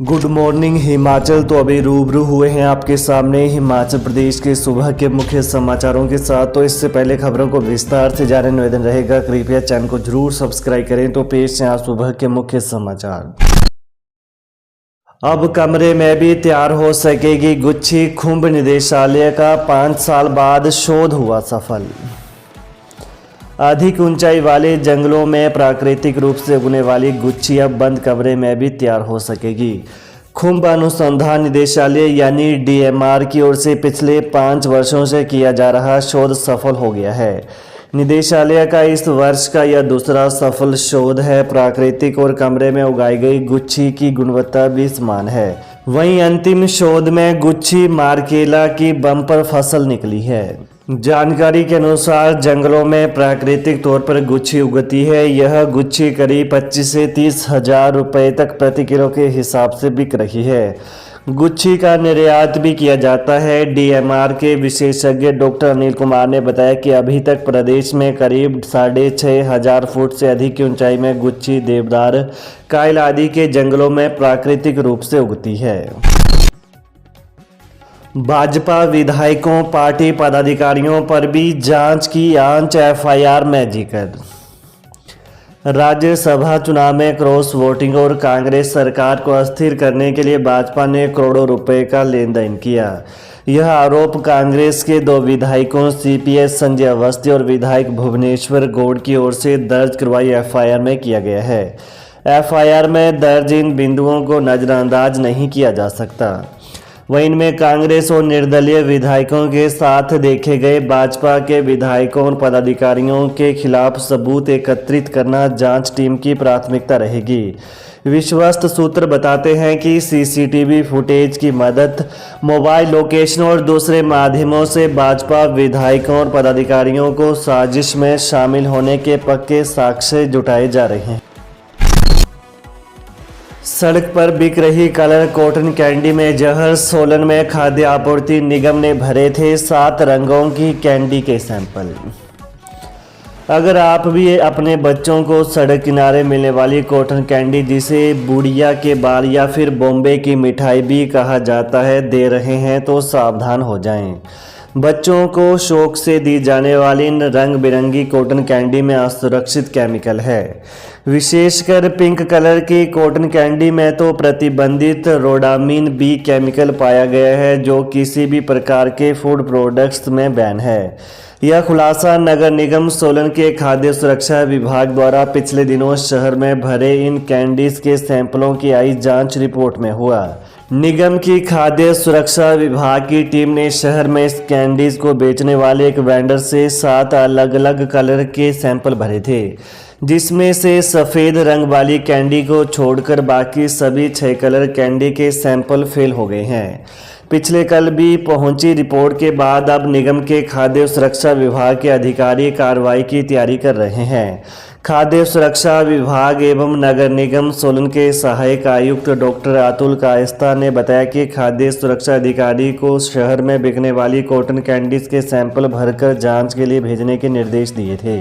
Good morning Himachal. तो अभी रूबरू हुए हैं आपके सामने हिमाचल प्रदेश के सुबह के मुख्य समाचारों के साथ। तो इससे पहले खबरों को विस्तार से जानने निवेदन रहेगा, कृपया चैनल को जरूर सब्सक्राइब करें। तो पेश हैं आज सुबह के मुख्य समाचार। अब कमरे में भी तैयार हो सकेगी गुच्छी। खुंब निदेशालय का 5 साल बाद शोध हुआ सफल। अधिक ऊंचाई वाले जंगलों में प्राकृतिक रूप से उगने वाली गुच्छी अब बंद कमरे में भी तैयार हो सकेगी। खुंब अनुसंधान निदेशालय यानी डीएमआर की ओर से पिछले 5 वर्षों से किया जा रहा शोध सफल हो गया है। निदेशालय का इस वर्ष का यह दूसरा सफल शोध है। प्राकृतिक और कमरे में उगाई गई गुच्छी की गुणवत्ता भी समान है। वहीं अंतिम शोध में गुच्छी मार्केला की बम्पर फसल निकली है। जानकारी के अनुसार जंगलों में प्राकृतिक तौर पर गुच्छी उगती है। यह गुच्छी करीब 25 से 30 हजार रुपये तक प्रति किलो के हिसाब से बिक रही है। गुच्छी का निर्यात भी किया जाता है। डीएमआर के विशेषज्ञ डॉक्टर अनिल कुमार ने बताया कि अभी तक प्रदेश में करीब 6,500 फुट से अधिक की ऊंचाई में गुच्छी देवदार, कायल आदि के जंगलों में प्राकृतिक रूप से उगती है। भाजपा विधायकों, पार्टी पदाधिकारियों पर भी जांच की आंच, एफआईआर में जिक्र। राज्यसभा चुनाव में क्रॉस वोटिंग और कांग्रेस सरकार को अस्थिर करने के लिए भाजपा ने करोड़ों रुपए का लेन देन किया। यह आरोप कांग्रेस के 2 विधायकों सीपीएस संजय अवस्थी और विधायक भुवनेश्वर गौड़ की ओर से दर्ज करवाई एफआईआर में किया गया है। एफआईआर में दर्ज इन बिंदुओं को नजरअंदाज नहीं किया जा सकता। वहीं इनमें कांग्रेस और निर्दलीय विधायकों के साथ देखे गए भाजपा के विधायकों और पदाधिकारियों के खिलाफ सबूत एकत्रित करना जांच टीम की प्राथमिकता रहेगी। विश्वस्त सूत्र बताते हैं कि सीसीटीवी फुटेज की मदद, मोबाइल लोकेशन और दूसरे माध्यमों से भाजपा विधायकों और पदाधिकारियों को साजिश में शामिल होने के पक्के साक्ष्य जुटाए जा रहे हैं। सड़क पर बिक रही कलर कॉटन कैंडी में जहर। सोलन में खाद्य आपूर्ति निगम ने भरे थे 7 रंगों की कैंडी के सैंपल। अगर आप भी अपने बच्चों को सड़क किनारे मिलने वाली कॉटन कैंडी, जिसे बुढ़िया के बाल या फिर बॉम्बे की मिठाई भी कहा जाता है, दे रहे हैं तो सावधान हो जाएं। बच्चों को शौक से दी जाने वाली इन रंग बिरंगी कॉटन कैंडी में असुरक्षित केमिकल है। विशेषकर पिंक कलर की कॉटन कैंडी में तो प्रतिबंधित रोडामिन बी केमिकल पाया गया है, जो किसी भी प्रकार के फूड प्रोडक्ट्स में बैन है। यह खुलासा नगर निगम सोलन के खाद्य सुरक्षा विभाग द्वारा पिछले दिनों शहर में भरे इन कैंडीज के सैंपलों की आई जांच रिपोर्ट में हुआ। निगम की खाद्य सुरक्षा विभाग की टीम ने शहर में इस कैंडीज को बेचने वाले एक वेंडर से 7 अलग अलग कलर के सैंपल भरे थे, जिसमें से सफ़ेद रंग वाली कैंडी को छोड़कर बाकी सभी 6 कलर कैंडी के सैंपल फेल हो गए हैं। पिछले कल भी पहुंची रिपोर्ट के बाद अब निगम के खाद्य सुरक्षा विभाग के अधिकारी कार्रवाई की तैयारी कर रहे हैं। खाद्य सुरक्षा विभाग एवं नगर निगम सोलन के सहायक आयुक्त डॉक्टर अतुल कायस्था ने बताया कि खाद्य सुरक्षा अधिकारी को शहर में बिकने वाली कॉटन कैंडीज के सैंपल भरकर जांच के लिए भेजने के निर्देश दिए थे।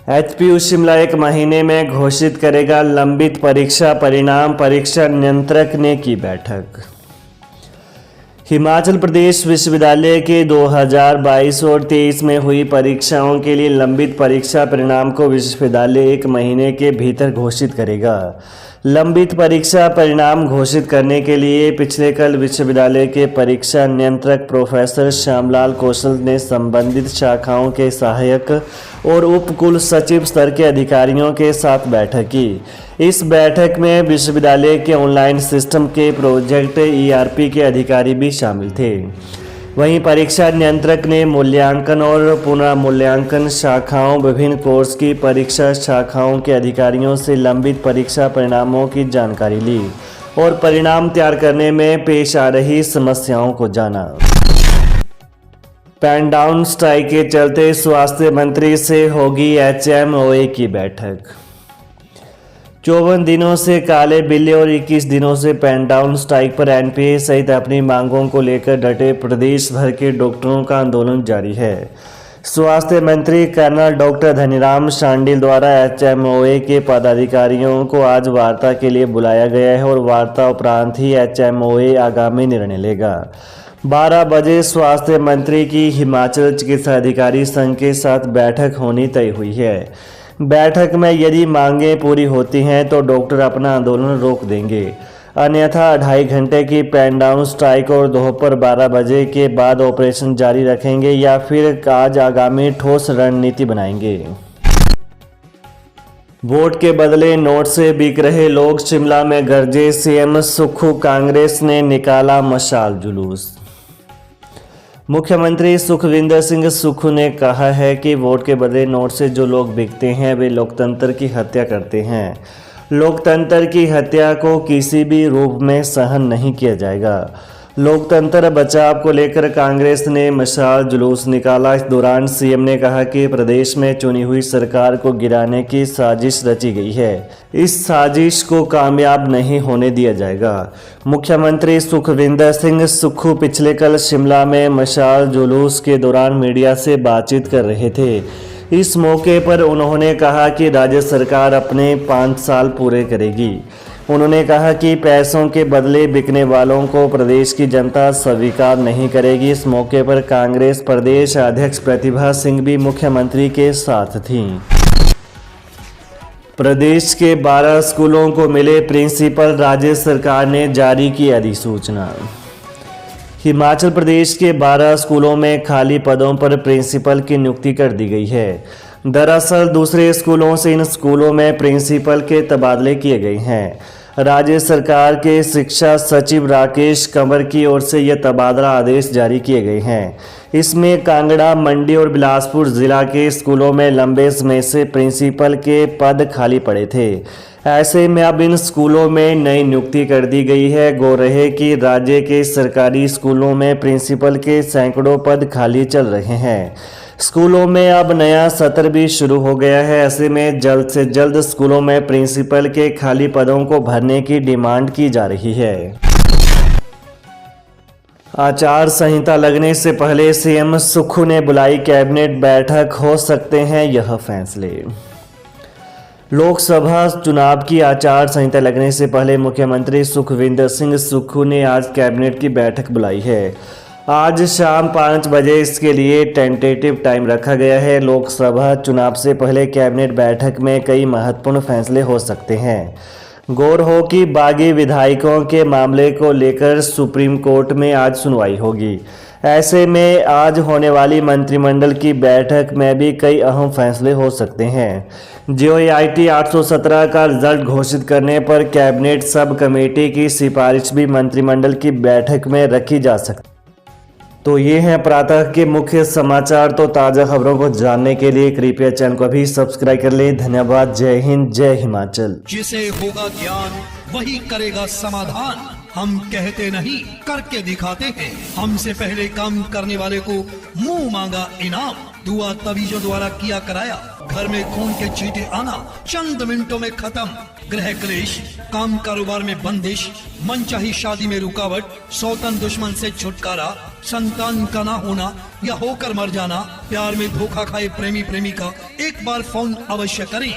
एचपीयू शिमला 1 महीने में घोषित करेगा लंबित परीक्षा परिणाम। परीक्षा नियंत्रक ने की बैठक। हिमाचल प्रदेश विश्वविद्यालय के 2022 और 23 में हुई परीक्षाओं के लिए लंबित परीक्षा परिणाम को विश्वविद्यालय 1 महीने के भीतर घोषित करेगा। लंबित परीक्षा परिणाम घोषित करने के लिए पिछले कल विश्वविद्यालय के परीक्षा नियंत्रक प्रोफेसर श्यामलाल कौशल ने संबंधित शाखाओं के सहायक और उप कुल सचिव स्तर के अधिकारियों के साथ बैठक की। इस बैठक में विश्वविद्यालय के ऑनलाइन सिस्टम के प्रोजेक्ट ईआरपी के अधिकारी भी शामिल थे। वहीं परीक्षा नियंत्रक ने मूल्यांकन और पुनर्मूल्यांकन शाखाओं, विभिन्न कोर्स की परीक्षा शाखाओं के अधिकारियों से लंबित परीक्षा परिणामों की जानकारी ली और परिणाम तैयार करने में पेश आ रही समस्याओं को जाना। पेन डाउन स्ट्राइक के चलते स्वास्थ्य मंत्री से होगी एचएमओए की बैठक। 54 दिनों से काले बिल्ले और 21 दिनों से पेन डाउन स्ट्राइक पर एनपीए सहित अपनी मांगों को लेकर डटे प्रदेश भर के डॉक्टरों का आंदोलन जारी है। स्वास्थ्य मंत्री कर्नल डॉक्टर धनीराम शांडिल द्वारा एचएमओए के पदाधिकारियों को आज वार्ता के लिए बुलाया गया है और वार्ता उपरांत ही एचएमओए आगामी निर्णय लेगा। 12 बजे स्वास्थ्य मंत्री की हिमाचल चिकित्सा अधिकारी संघ के साथ बैठक होनी तय हुई है। बैठक में यदि मांगें पूरी होती हैं तो डॉक्टर अपना आंदोलन रोक देंगे, अन्यथा 2.5 घंटे की पेन डाउन स्ट्राइक और दोपहर 12 बजे के बाद ऑपरेशन जारी रखेंगे या फिर आज आगामी ठोस रणनीति बनाएंगे। वोट के बदले नोट से बिक रहे लोग, शिमला में गरजे सीएम सुक्खू, कांग्रेस ने निकाला मशाल जुलूस। मुख्यमंत्री सुखविंदर सिंह सुक्खू ने कहा है कि वोट के बदले नोट से जो लोग बिकते हैं वे लोकतंत्र की हत्या करते हैं। लोकतंत्र की हत्या को किसी भी रूप में सहन नहीं किया जाएगा। लोकतंत्र बचाव को लेकर कांग्रेस ने मशाल जुलूस निकाला। इस दौरान सीएम ने कहा कि प्रदेश में चुनी हुई सरकार को गिराने की साजिश रची गई है। इस साजिश को कामयाब नहीं होने दिया जाएगा। मुख्यमंत्री सुखविंदर सिंह सुक्खू पिछले कल शिमला में मशाल जुलूस के दौरान मीडिया से बातचीत कर रहे थे। इस मौके पर उन्होंने कहा कि राज्य सरकार अपने 5 साल पूरे करेगी। उन्होंने कहा कि पैसों के बदले बिकने वालों को प्रदेश की जनता स्वीकार नहीं करेगी। इस मौके पर कांग्रेस प्रदेश अध्यक्ष प्रतिभा सिंह भी मुख्यमंत्री के साथ थीं। प्रदेश के 12 स्कूलों को मिले प्रिंसिपल, राज्य सरकार ने जारी की अधिसूचना। हिमाचल प्रदेश के 12 स्कूलों में खाली पदों पर प्रिंसिपल की नियुक्ति कर दी गई है। दरअसल दूसरे स्कूलों से इन स्कूलों में प्रिंसिपल के तबादले किए गए हैं। राज्य सरकार के शिक्षा सचिव राकेश कंवर की ओर से यह तबादला आदेश जारी किए गए हैं। इसमें कांगड़ा, मंडी और बिलासपुर जिला के स्कूलों में लंबे समय से प्रिंसिपल के पद खाली पड़े थे। ऐसे में अब इन स्कूलों में नई नियुक्ति कर दी गई है। गौर रहे कि राज्य के सरकारी स्कूलों में प्रिंसिपल के सैकड़ों पद खाली चल रहे हैं। स्कूलों में अब नया सत्र भी शुरू हो गया है। ऐसे में जल्द से जल्द स्कूलों में प्रिंसिपल के खाली पदों को भरने की डिमांड की जा रही है। आचार संहिता लगने से पहले सीएम सुक्खू ने बुलाई कैबिनेट बैठक, हो सकते हैं यह फैसले। लोकसभा चुनाव की आचार संहिता लगने से पहले मुख्यमंत्री सुखविंदर सिंह सुक्खू ने आज कैबिनेट की बैठक बुलाई है। आज शाम 5 बजे इसके लिए टेंटेटिव टाइम रखा गया है। लोकसभा चुनाव से पहले कैबिनेट बैठक में कई महत्वपूर्ण फैसले हो सकते हैं। गौर हो कि बागी विधायकों के मामले को लेकर सुप्रीम कोर्ट में आज सुनवाई होगी। ऐसे में आज होने वाली मंत्रिमंडल की बैठक में भी कई अहम फैसले हो सकते हैं। JOIT 817 का रिजल्ट घोषित करने पर कैबिनेट सब कमेटी की सिफारिश भी मंत्रिमंडल की बैठक में रखी जा सकती है। तो ये हैं प्रातः के मुख्य समाचार। तो ताज़ा खबरों को जानने के लिए कृपया चैनल को भी सब्सक्राइब कर लें। धन्यवाद। जय हिंद, जय हिमाचल। जिसे होगा ज्ञान वही करेगा समाधान। हम कहते नहीं करके दिखाते हैं। हमसे पहले काम करने वाले को मुंह मांगा इनाम। दुआ तवीजों द्वारा किया कराया। घर में खून के छींटे आना चंद मिनटों में खत्म। गृह क्लेश, काम कारोबार में बंदिश, मनचाही शादी में रुकावट, सौतन दुश्मन से छुटकारा, संतान का ना होना या होकर मर जाना, प्यार में धोखा खाए प्रेमी प्रेमिका, एक बार फोन अवश्य करें।